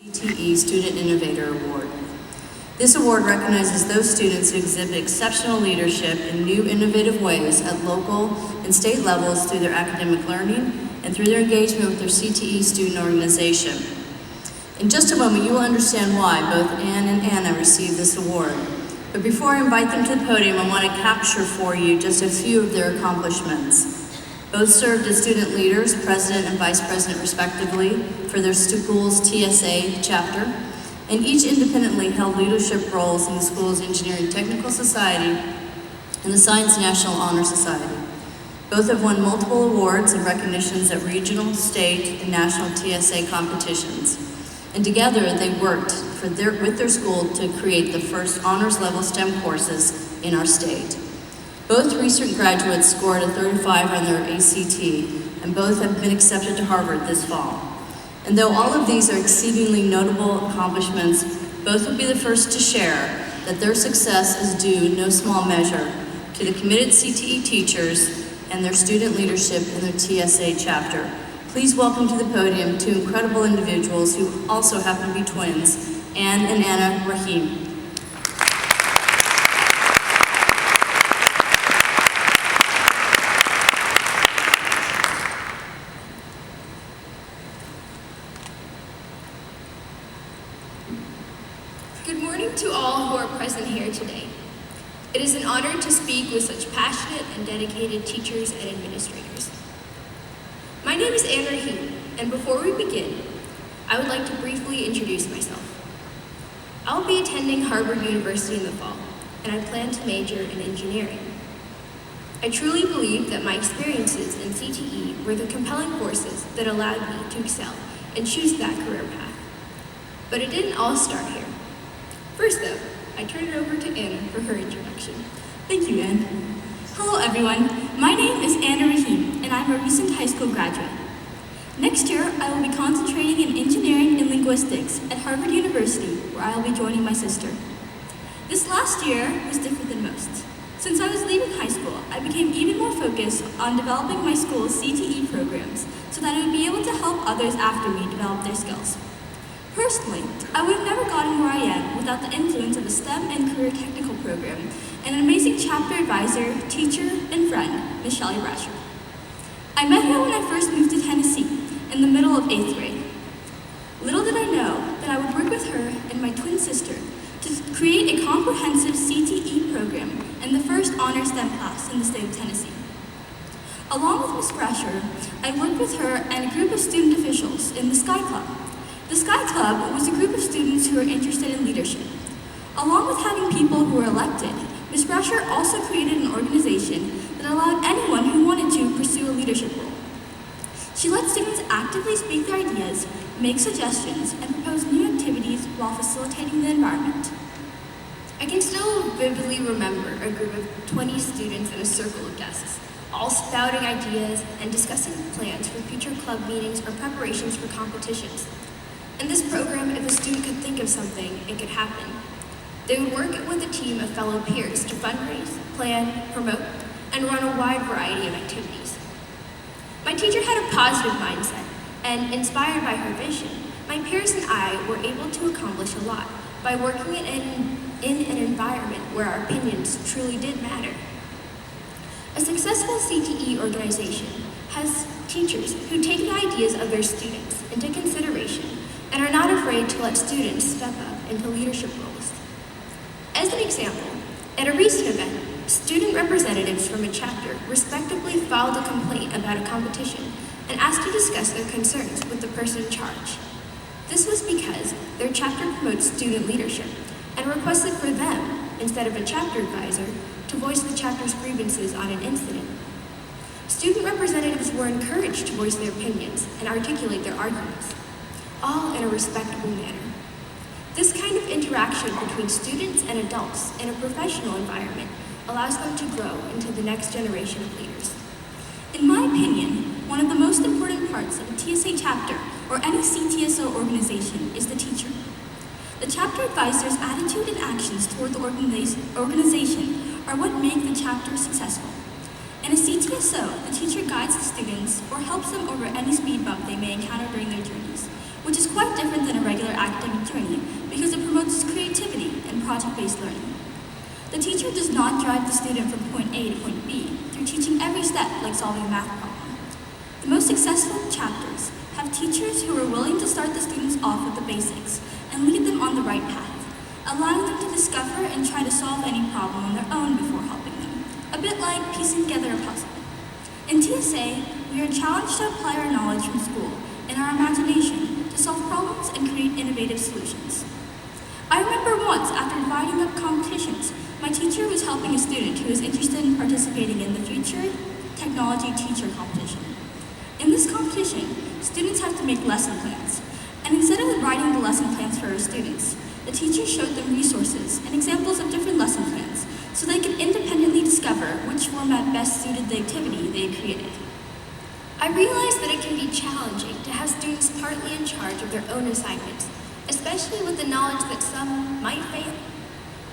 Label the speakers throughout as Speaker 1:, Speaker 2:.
Speaker 1: CTE Student Innovator Award. This award recognizes those students who exhibit exceptional leadership in new innovative ways at local and state levels through their academic learning and through their engagement with their CTE student organization. In just a moment, you will understand why both Ann and Anna received this award. But before I invite them to the podium, I want to capture for you just a few of their accomplishments. Both served as student leaders, president and vice president respectively, for their school's TSA chapter, and each independently held leadership roles in the school's Engineering Technical Society and the Science National Honor Society. Both have won multiple awards and recognitions at regional, state, and national TSA competitions. And together they worked with their school to create the first honors level STEM courses in our state. Both recent graduates scored a 35 on their ACT, and both have been accepted to Harvard this fall. And though all of these are exceedingly notable accomplishments, both will be the first to share that their success is due in no small measure to the committed CTE teachers and their student leadership in their TSA chapter. Please welcome to the podium two incredible individuals who also happen to be twins, Ann and Anna Raheem.
Speaker 2: Good morning to all who are present here today. It is an honor to speak with such passionate and dedicated teachers and administrators. My name is Ann Raheem, and before we begin, I would like to briefly introduce myself. I'll be attending Harvard University in the fall, and I plan to major in engineering. I truly believe that my experiences in CTE were the compelling forces that allowed me to excel and choose that career path. But it didn't all start here. First though, I turn it over to Anna for her introduction.
Speaker 3: Thank you, Ann. Hello everyone, my name is Anna Raheem, and I'm a recent high school graduate. Next year, I will be concentrating in engineering and linguistics at Harvard University, where I will be joining my sister. This last year was different than most. Since I was leaving high school, I became even more focused on developing my school's CTE programs so that I would be able to help others after me develop their skills. Personally, I would have never gotten where I am without the influence of a STEM and career technical program and an amazing chapter advisor, teacher, and friend, Ms. Shelley Brasher. I met her when I first moved to Tennessee in the middle of 8th grade. Little did I know that I would work with her and my twin sister to create a comprehensive CTE program and the first honor STEM class in the state of Tennessee. Along with Ms. Brasher, I worked with her and a group of student officials in the Sky Club. The Sky Club was a group of students who were interested in leadership. Along with having people who were elected, Ms. Brasher also created an organization that allowed anyone who wanted to pursue a leadership role. She let students actively speak their ideas, make suggestions, and propose new activities while facilitating the environment.
Speaker 2: I can still vividly remember a group of 20 students in a circle of desks, all spouting ideas and discussing plans for future club meetings or preparations for competitions. In this program, if a student could think of something, it could happen. They would work with a team of fellow peers to fundraise, plan, promote, and run a wide variety of activities. My teacher had a positive mindset, and inspired by her vision, my peers and I were able to accomplish a lot by working in an environment where our opinions truly did matter. A successful CTE organization has teachers who take the ideas of their students into consideration and are not afraid to let students step up into leadership roles. As an example, at a recent event, student representatives from a chapter respectively filed a complaint about a competition and asked to discuss their concerns with the person in charge. This was because their chapter promotes student leadership and requested for them, instead of a chapter advisor, to voice the chapter's grievances on an incident. Student representatives were encouraged to voice their opinions and articulate their arguments, all in a respectable manner. This kind of interaction between students and adults in a professional environment allows them to grow into the next generation of leaders.
Speaker 3: In my opinion, one of the most important parts of a TSA chapter or any CTSO organization is the teacher. The chapter advisor's attitude and actions toward the organization are what make the chapter successful. In a CTSO, the teacher guides the students or helps them over any speed bump they may encounter during their journeys, which is quite different than a regular academic journey because it promotes creativity and project-based learning. The teacher does not drive the student from point A to point B through teaching every step like solving a math problem. The most successful chapters have teachers who are willing to start the students off with the basics and lead them on the right path, allowing them to discover and try to solve any problem on their own before helping them, a bit like piecing together a puzzle. In TSA, we are challenged to apply our knowledge from school and our imagination to solve problems and create innovative solutions. I remember once, after dividing up competitions, my teacher was helping a student who was interested in participating in the Future Technology Teacher Competition. In this competition, students have to make lesson plans, and instead of writing the lesson plans for our students, the teacher showed them resources and examples of different lesson plans so they could independently discover which format best suited the activity they had created.
Speaker 2: I realized that it can be challenging to have students partly in charge of their own assignments, especially with the knowledge that some might fail.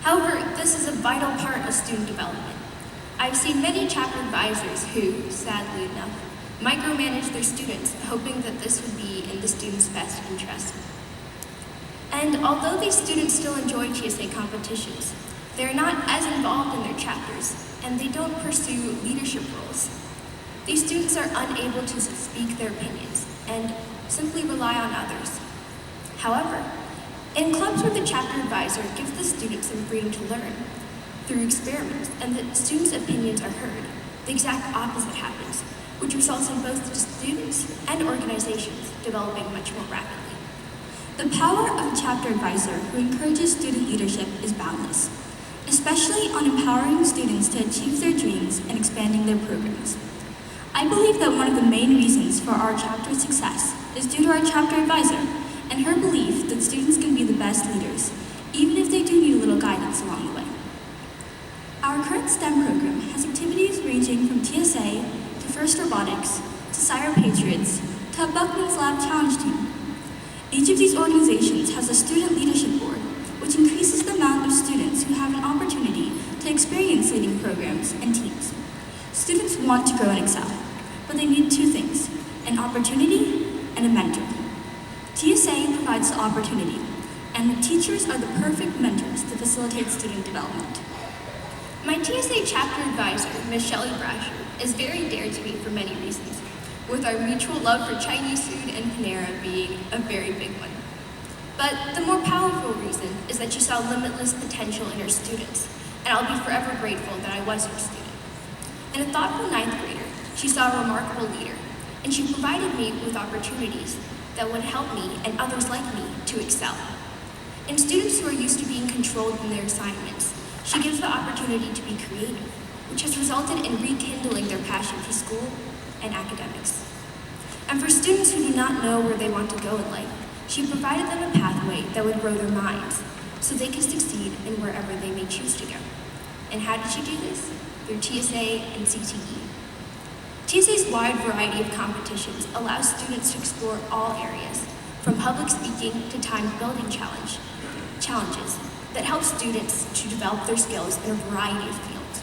Speaker 2: However, this is a vital part of student development. I've seen many chapter advisors who, sadly enough, micromanage their students, hoping that this would be in the students' best interest. And although these students still enjoy TSA competitions, they're not as involved in their chapters, and they don't pursue leadership roles. These students are unable to speak their opinions and simply rely on others. However, in clubs where the chapter advisor gives the students some freedom to learn through experiments and the students' opinions are heard, the exact opposite happens, which results in both the students and organizations developing much more rapidly.
Speaker 3: The power of a chapter advisor who encourages student leadership is boundless, especially on empowering students to achieve their dreams and expanding their programs. I believe that one of the main reasons for our chapter's success is due to our chapter advisor and her belief that students can be the best leaders, even if they do need a little guidance along the way. Our current STEM program has activities ranging from TSA to First Robotics to Cyber Patriots to a Buckman's Lab Challenge Team. Each of these organizations has a student leadership board, which increases the amount of students who have an opportunity to experience leading programs and teams. Students want to grow and excel, but they need two things: an opportunity and a mentor. TSA provides the opportunity, and the teachers are the perfect mentors to facilitate student development.
Speaker 2: My TSA chapter advisor, Ms. Shelley Brasher, is very dear to me for many reasons, with our mutual love for Chinese food and Panera being a very big one. But the more powerful reason is that she saw limitless potential in her students, and I'll be forever grateful that I was her student. In a thoughtful ninth grader, she saw a remarkable leader, and she provided me with opportunities that would help me and others like me to excel. In students who are used to being controlled in their assignments, she gives the opportunity to be creative, which has resulted in rekindling their passion for school and academics. And for students who do not know where they want to go in life, she provided them a pathway that would grow their minds so they could succeed in wherever they may choose to go. And how did she do this? Through TSA and CTE. TSA's wide variety of competitions allows students to explore all areas, from public speaking to time-building challenges that help students to develop their skills in a variety of fields.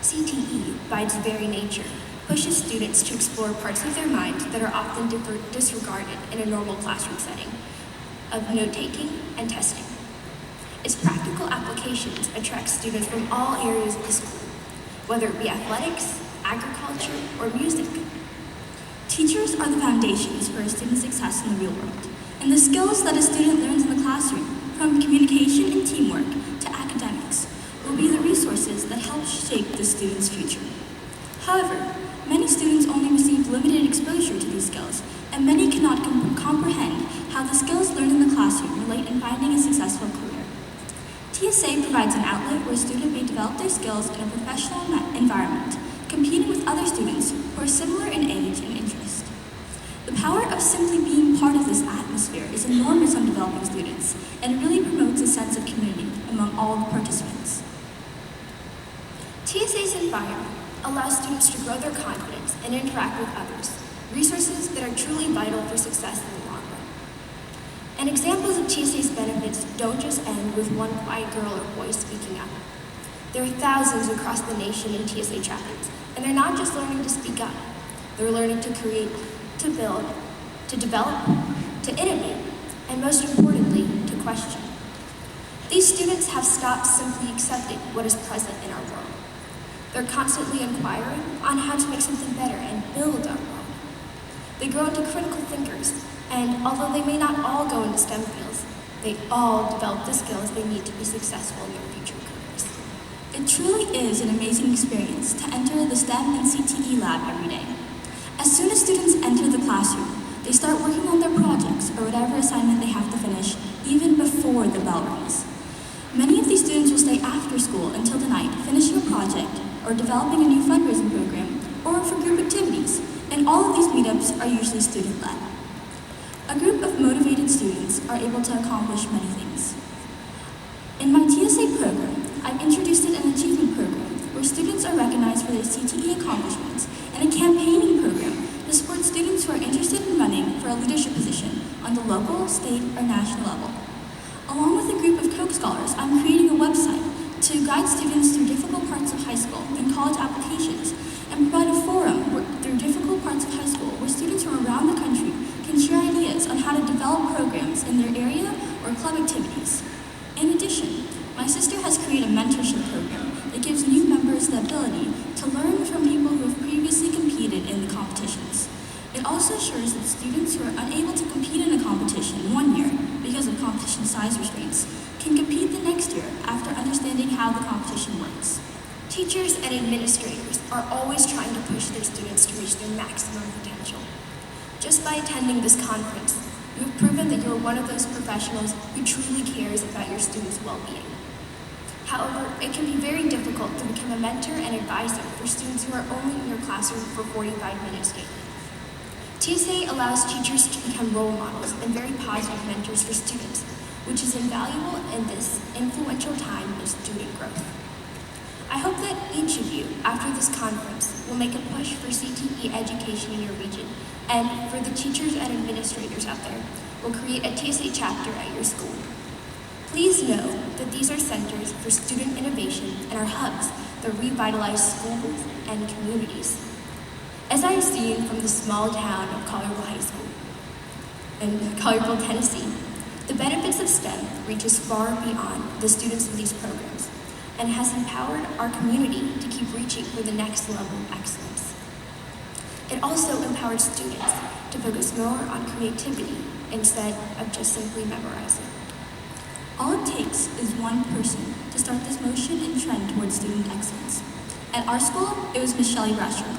Speaker 2: CTE, by its very nature, pushes students to explore parts of their minds that are often disregarded in a normal classroom setting of note-taking and testing. Its practical applications attract students from all areas of the school, whether it be athletics, agriculture, or music.
Speaker 3: Teachers are the foundations for a student's success in the real world, and the skills that a student learns in the classroom, from communication and teamwork to academics, will be the resources that help shape the student's future. However, many students only receive limited exposure to these skills, and many cannot comprehend how the skills learned in the classroom relate in finding a successful career. TSA provides an outlet where students may develop their skills in a professional environment, competing with other students who are similar in age and interest. The power of simply being part of this atmosphere is enormous on developing students, and it really promotes a sense of community among all the participants.
Speaker 2: TSA's environment allows students to grow their confidence and interact with others, resources that are truly vital for success in the long run. And examples of TSA's benefits don't just end with one quiet girl or boy speaking up. There are thousands across the nation in TSA chapters, and they're not just learning to speak up. They're learning to create, to build, to develop, to innovate, and most importantly, to question. These students have stopped simply accepting what is present in our world. They're constantly inquiring on how to make something better and build our world. They grow into critical thinkers, and although they may not all go into STEM fields, they all develop the skills they need to be successful in their future careers.
Speaker 3: It truly is an amazing experience to enter the STEM and CTE lab every day. As soon as students enter the classroom, they start working on their projects or whatever assignment they have to finish, even before the bell rings. Many of these students will stay after school until the night, finishing a project or developing a new fundraising program or for group activities, and all of these meetups are usually student-led. A group of motivated students are able to accomplish many things. In my TSA program, I've introduced an achievement program where students are recognized for their CTE accomplishments, and a campaigning program to support students who are interested in running for a leadership position on the local, state, or national level. Along with a group of Coke Scholars, I'm creating a website to guide students through difficult parts of high school and college applications, and provide a forum through difficult parts of high school where students from around the country can share ideas on how to develop programs in their area or club activities. In addition, my sister has created a mentorship program that gives new members the ability to learn from people who have previously competed in the competitions. It also assures that students who are unable to compete in a competition one year because of competition size restraints can compete the next year after understanding how the competition works.
Speaker 2: Teachers and administrators are always trying to push their students to reach their maximum potential. Just by attending this conference, you have proven that you are one of those professionals who truly cares about your students' well-being. However, it can be very difficult to become a mentor and advisor for students who are only in your classroom for 45 minutes daily. TSA allows teachers to become role models and very positive mentors for students, which is invaluable in this influential time of student growth. I hope that each of you, after this conference, will make a push for CTE education in your region, and for the teachers and administrators out there, will create a TSA chapter at your school. Please know that these are centers for student innovation and are hubs that revitalize schools and communities. As I have seen from the small town of Collierville High School in Collierville, Tennessee, the benefits of STEM reaches far beyond the students of these programs, and has empowered our community to keep reaching for the next level of excellence. It also empowers students to focus more on creativity instead of just simply memorizing.
Speaker 3: All it takes is one person to start this motion and trend towards student excellence. At our school, it was Miss Shelley Brasher.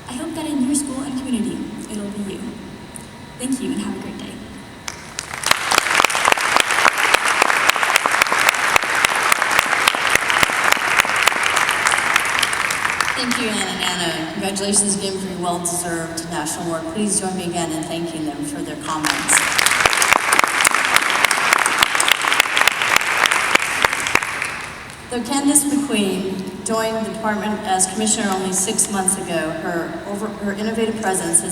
Speaker 3: I hope that in your school and community, it'll be you. Thank you and have a great day.
Speaker 1: Thank you, Anna and Anna. Congratulations again for your well-deserved national award. Please join me again in thanking them for their comments. Though Candace McQueen joined the department as commissioner only 6 months ago, her innovative presence has